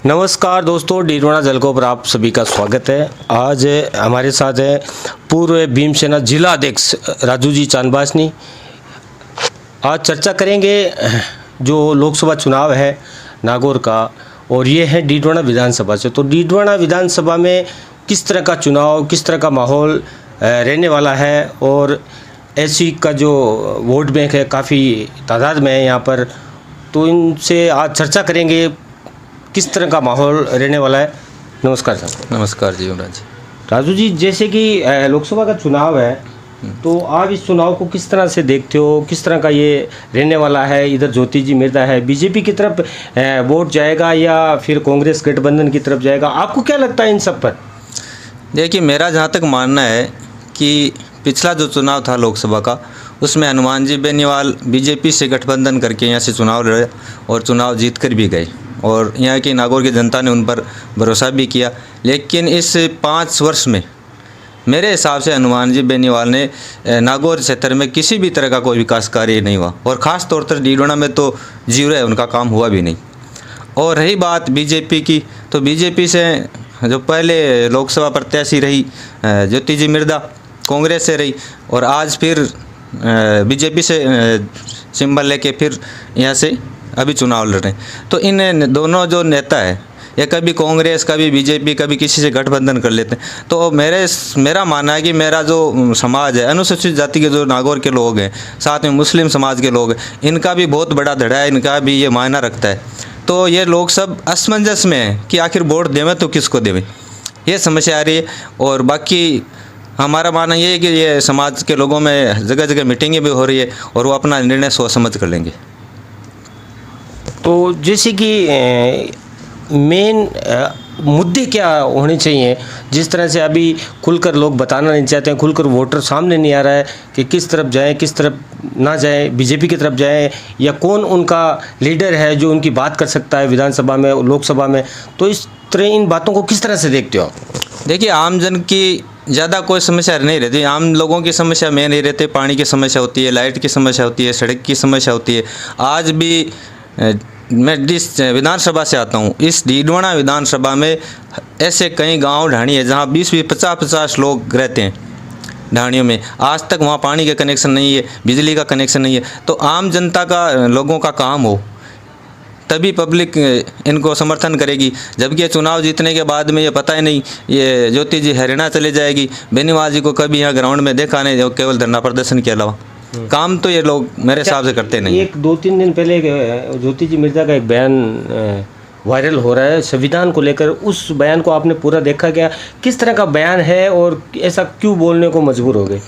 नमस्कार दोस्तों, डीडवाना जलको पर आप सभी का स्वागत है। आज हमारे साथ है पूर्व भीमसेना जिला अध्यक्ष राजू जी चांदबासनी। आज चर्चा करेंगे जो लोकसभा चुनाव है नागौर का, और ये है डीडवाना विधानसभा से। तो डीडवाना विधानसभा में किस तरह का चुनाव, किस तरह का माहौल रहने वाला है, और एससी का जो वोट बैंक है काफ़ी तादाद में है यहाँ पर, तो इनसे आज चर्चा करेंगे किस तरह का माहौल रहने वाला है। नमस्कार सर। नमस्कार जी युवराज जी। राजू जी, जैसे कि लोकसभा का चुनाव है, तो आप इस चुनाव को किस तरह से देखते हो, किस तरह का ये रहने वाला है? इधर ज्योति जी मिर्दा है, बीजेपी की तरफ वोट जाएगा या फिर कांग्रेस गठबंधन की तरफ जाएगा? आपको क्या लगता है इन सब पर? देखिए, मेरा जहाँ तक मानना है कि पिछला जो चुनाव था लोकसभा का, उसमें हनुमान जी बेनीवाल बीजेपी से गठबंधन करके यहाँ से चुनाव लड़े और चुनाव जीत कर भी गए, और यहाँ की नागौर की जनता ने उन पर भरोसा भी किया। लेकिन इस 5 वर्ष में मेरे हिसाब से हनुमान जी बेनीवाल ने नागौर क्षेत्र में किसी भी तरह का कोई विकास कार्य नहीं हुआ, और ख़ास तौर पर डीडवाना में तो जीरो है, उनका काम हुआ भी नहीं। और रही बात बीजेपी की, तो बीजेपी से जो पहले लोकसभा प्रत्याशी रही ज्योति जी मिर्दा, कांग्रेस से रही, और आज फिर बीजेपी से सिंबल लेके फिर यहाँ से अभी चुनाव लड़ रहे हैं। तो इन दोनों जो नेता है, या कभी कांग्रेस, कभी बीजेपी, कभी किसी से गठबंधन कर लेते हैं। तो मेरा मानना है कि मेरा जो समाज है, अनुसूचित जाति के जो नागौर के लोग हैं, साथ में मुस्लिम समाज के लोग हैं, इनका भी बहुत बड़ा धड़ा है, इनका भी ये मायना रखता है। तो ये लोग सब असमंजस में हैं कि आखिर वोट देवें तो किसको देवें, ये समस्या आ रही है। और बाकी हमारा मानना ये है कि ये समाज के लोगों में जगह जगह मीटिंगें भी हो रही है, और वो अपना निर्णय सोच समझ कर लेंगे। तो जैसे कि मेन मुद्दे क्या होने चाहिए? जिस तरह से अभी खुलकर लोग बताना नहीं चाहते हैं, खुलकर वोटर सामने नहीं आ रहा है कि किस तरफ जाएं, किस तरफ ना जाएं, बीजेपी की तरफ जाएं, या कौन उनका लीडर है जो उनकी बात कर सकता है विधानसभा में, लोकसभा में। तो इस तरह इन बातों को किस तरह से देखते हो? देखिए, आम जन की ज़्यादा कोई समस्या नहीं रहती। आम लोगों की समस्या में नहीं रहती। पानी की समस्या होती है, लाइट की समस्या होती है, सड़क की समस्या होती है। आज भी मैं जिस विधानसभा से आता हूँ, इस डीडवाना विधानसभा में ऐसे कई गांव ढाणी है जहाँ 20-20, 50-50 लोग रहते हैं ढाणियों में। आज तक वहाँ पानी का कनेक्शन नहीं है, बिजली का कनेक्शन नहीं है। तो आम जनता का, लोगों का काम हो तभी पब्लिक इनको समर्थन करेगी। जबकि ये चुनाव जीतने के बाद में ये पता ही नहीं, ये ज्योति जी हरियाणा चले जाएगी, बेनीवाल जी को कभी यहाँ ग्राउंड में देखा नहीं, केवल धरना प्रदर्शन के अलावा काम तो ये लोग मेरे हिसाब से करते नहीं। एक 2-3 दिन पहले ज्योति जी मिर्दा का एक बयान वायरल हो रहा है संविधान को लेकर। उस बयान को आपने पूरा देखा क्या? किस तरह का बयान है और ऐसा क्यों बोलने को मजबूर हो गए?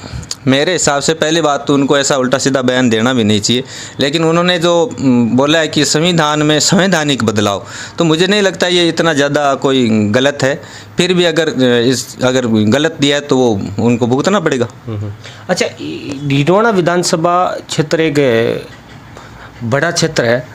मेरे हिसाब से पहली बात तो उनको ऐसा उल्टा सीधा बयान देना भी नहीं चाहिए, लेकिन उन्होंने जो बोला है कि संविधान में संवैधानिक बदलाव, तो मुझे नहीं लगता ये इतना ज़्यादा कोई गलत है। फिर भी अगर गलत दिया है तो वो उनको भुगतना पड़ेगा। अच्छा, डीडवाना विधानसभा क्षेत्र एक बड़ा क्षेत्र है,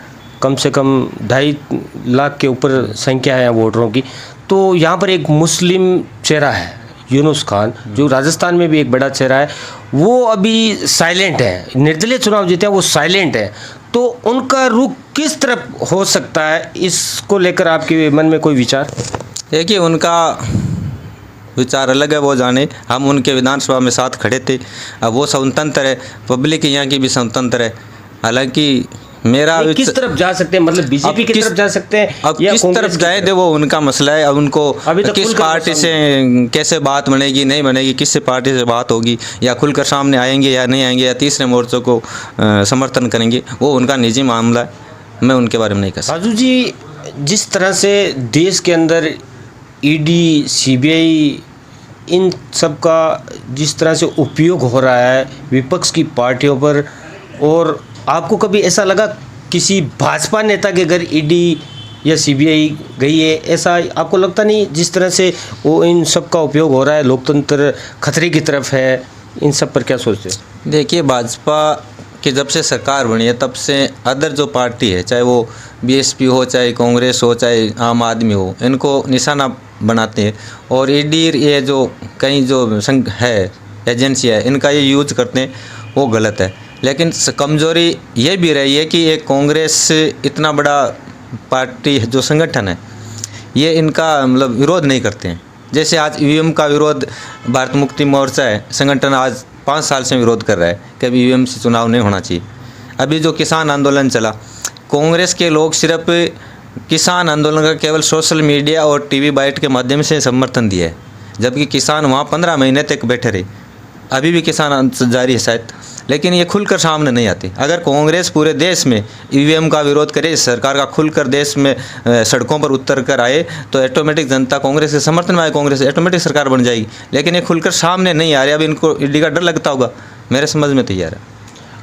कम से कम 2.5 लाख के ऊपर संख्या है वोटरों की। तो यहाँ पर एक मुस्लिम चेहरा है यूनुस खान, जो राजस्थान में भी एक बड़ा चेहरा है, वो अभी साइलेंट है, निर्दलीय चुनाव जीते हैं, वो साइलेंट है। तो उनका रुख किस तरफ हो सकता है, इसको लेकर आपके मन में कोई विचार? देखिए, उनका विचार अलग है, वो जाने। हम उनके विधानसभा में साथ खड़े थे। अब वो स्वतंत्र है, पब्लिक यहाँ की भी स्वतंत्र है। हालांकि मेरा किस तरफ जा सकते हैं, मतलब बीजेपी की तरफ जा सकते हैं, अब किस तरफ जाए तो वो उनका मसला है। अब उनको किस पार्टी से कैसे बात बनेगी, नहीं बनेगी, किस पार्टी से बात होगी, या खुलकर सामने आएंगे या नहीं आएंगे, या तीसरे मोर्चों को समर्थन करेंगे, वो उनका निजी मामला है, मैं उनके बारे में नहीं कह सकता। राजू जी, जिस तरह से देश के अंदर ईडी, सीबीआई, इन सब का जिस तरह से उपयोग हो रहा है विपक्ष की पार्टियों पर, और आपको कभी ऐसा लगा किसी भाजपा नेता के घर ईडी या सीबीआई गई है, ऐसा आपको लगता नहीं? जिस तरह से वो इन सब का उपयोग हो रहा है, लोकतंत्र खतरे की तरफ है, इन सब पर क्या सोचते हैं? देखिए, भाजपा कि जब से सरकार बनी है तब से अदर जो पार्टी है, चाहे वो बीएसपी हो, चाहे कांग्रेस हो, चाहे आम आदमी हो, इनको निशाना बनाते हैं। और ईडी ये जो कई जो संघ है, एजेंसी है, इनका ये यूज करते हैं, वो गलत है। लेकिन कमज़ोरी ये भी रही है कि ये कांग्रेस इतना बड़ा पार्टी जो संगठन है, ये इनका मतलब विरोध नहीं करते हैं। जैसे आज ईवीएम का विरोध भारत मुक्ति मोर्चा है संगठन आज 5 साल से विरोध कर रहा है कि अभी ईवीएम से चुनाव नहीं होना चाहिए। अभी जो किसान आंदोलन चला, कांग्रेस के लोग सिर्फ किसान आंदोलन का केवल सोशल मीडिया और टीवी बाइट के माध्यम से समर्थन दिया है, जबकि किसान वहाँ 15 महीने तक बैठे रहे। अभी भी किसान जारी है शायद, लेकिन ये खुलकर सामने नहीं आते। अगर कांग्रेस पूरे देश में ईवीएम का विरोध करे, सरकार का खुलकर देश में सड़कों पर उतर कर आए, तो ऑटोमेटिक जनता कांग्रेस के समर्थन में आए, कांग्रेस ऑटोमेटिक सरकार बन जाएगी। लेकिन ये खुलकर सामने नहीं आ रहे। अब इनको ईडी का डर लगता होगा, मेरे समझ में तो ये आ रहा है।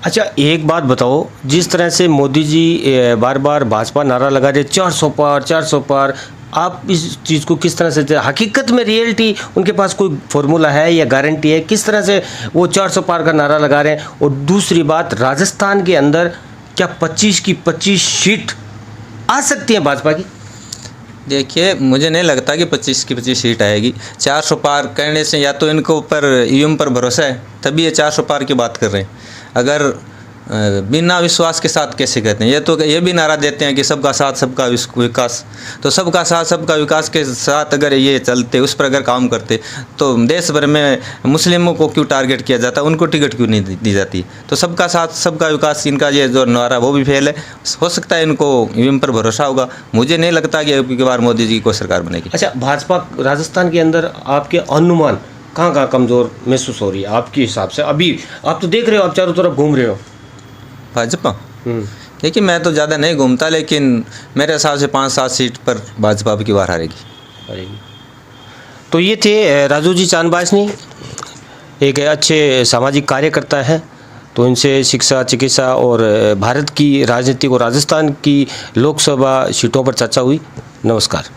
अच्छा, एक बात बताओ, जिस तरह से मोदी जी बार बार भाजपा नारा लगा रहे 400 पार 400 पार, आप इस चीज़ को किस तरह से, हकीकत में रियलिटी उनके पास कोई फॉर्मूला है या गारंटी है, किस तरह से वो 400 पार का नारा लगा रहे हैं? और दूसरी बात, राजस्थान के अंदर क्या 25 की 25 सीट आ सकती है भाजपा की? देखिए, मुझे नहीं लगता कि 25 की 25 सीट आएगी। 400 पार कहने से या तो इनको ऊपर ईवीएम पर भरोसा है, तभी ये 400 पार की बात कर रहे हैं। अगर बिना विश्वास के साथ कैसे कहते हैं? ये भी नारा देते हैं कि सबका साथ सबका विकास। तो सबका साथ सबका विकास के साथ अगर ये चलते, उस पर अगर काम करते, तो देश भर में मुस्लिमों को क्यों टारगेट किया जाता, उनको टिकट क्यों नहीं दी जाती? तो सबका साथ सबका विकास, इनका ये जो नारा वो भी फेल है। हो सकता है इनको ईवीएम पर भरोसा होगा। मुझे नहीं लगता कि अब की बार मोदी जी को सरकार बनेगी। अच्छा, भाजपा राजस्थान के अंदर आपके अनुमान कहाँ कमज़ोर महसूस हो रही है आपके हिसाब से? अभी आप तो देख रहे हो, आप चारों तरफ घूम रहे हो। भाजपा, देखिए मैं तो ज़्यादा नहीं घूमता, लेकिन मेरे हिसाब से 5-7 सीट पर भाजपा की बार हारेगी। तो ये थे राजू जी चांदबासनी, एक अच्छे सामाजिक कार्यकर्ता हैं। तो इनसे शिक्षा, चिकित्सा और भारत की राजनीति और राजस्थान की लोकसभा सीटों पर चर्चा हुई। नमस्कार।